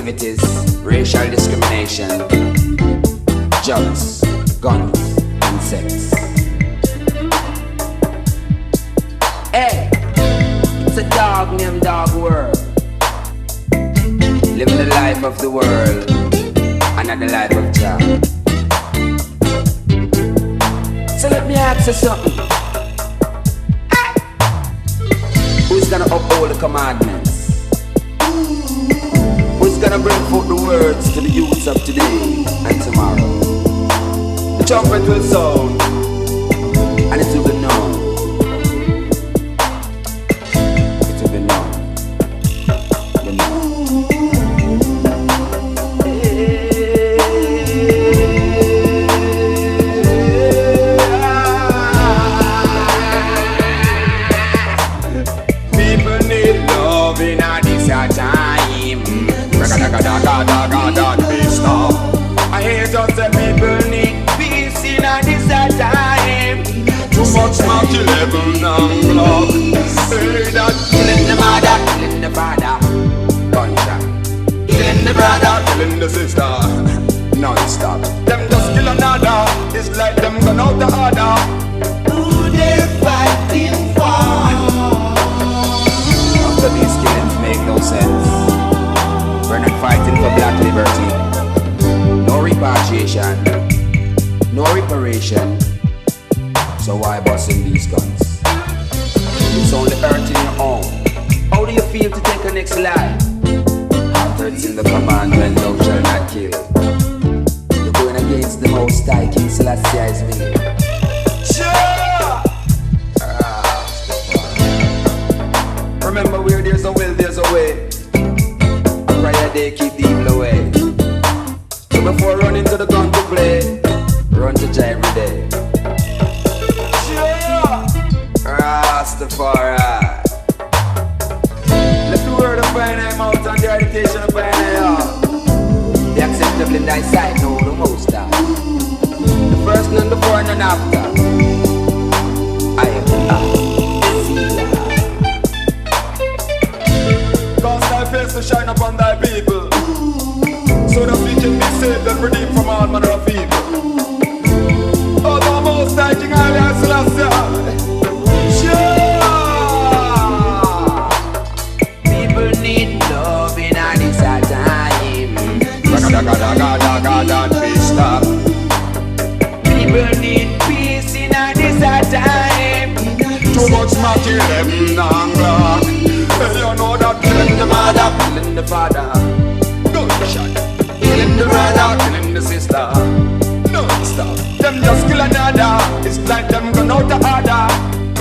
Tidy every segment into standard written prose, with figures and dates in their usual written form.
activities, racial discrimination, drugs, guns, and sex. Hey, it's a dog named Dog World. Living the life of the world and not the life of Jah. So let me ask you something. Who's gonna uphold the commandments? Who's gonna bring forth the words to the youths of today and tomorrow? The trumpet will sound and it will be known. It will be known. You know. In a this time, stop. I hear just the people need peace in a this time. Too much smoke, 11 o'clock. Say that killing the mother, killing the father, gunshot. Killing the brother, killing the sister, non-stop. Them just kill another, it's like them gone out the order. Who they fighting for? So these killings make no sense. We're not fighting for black liberty. No repatriation, no reparation. So why busting these guns? It's only hurting your own. How do you feel to take a next life? After it's in the commandment, thou shalt not kill. You're going against the Most High King Selassie's will. Remember where there's a will, there's a way. Prayer day keep the evil away. So before running to the gun to play, run to Jah every day. Rastafari. Let the word of fire name out and the education of fire name. Be acceptable in thy sight, no the most high. The first none before, none after. I am the Cause thy face to shine upon thy people, so that we can be saved and redeemed from all manner of evil. Oh, the Most High King Haile Selassie. people need love in a this time. Stop. People need peace in a this time. Too much smoke, 11 o'clock. You know that killing the mother, killing the father, gunshot. Killing the brother, killing the sister, non-stop. Them just kill another, it's like them gone out the order.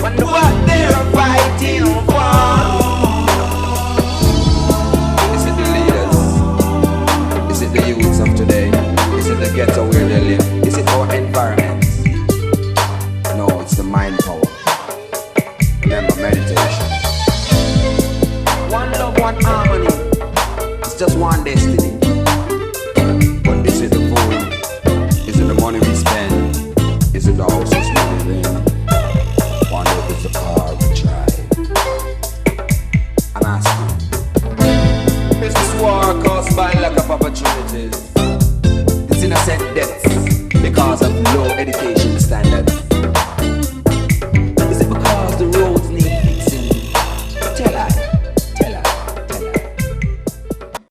Wonder what they're fighting for. Is it the leaders? Is it the youths of today? Is it the ghetto where they live? Is it our environment? No, it's the mind power. Remember meditation. One love, one harmony. It's just one destiny. But is it the food? Is it the money we spend? Is it the houses we live in? Wonder if it's the car we drive. I'm asking. Is this war caused by lack of opportunities? It's innocent deaths because of low education standards.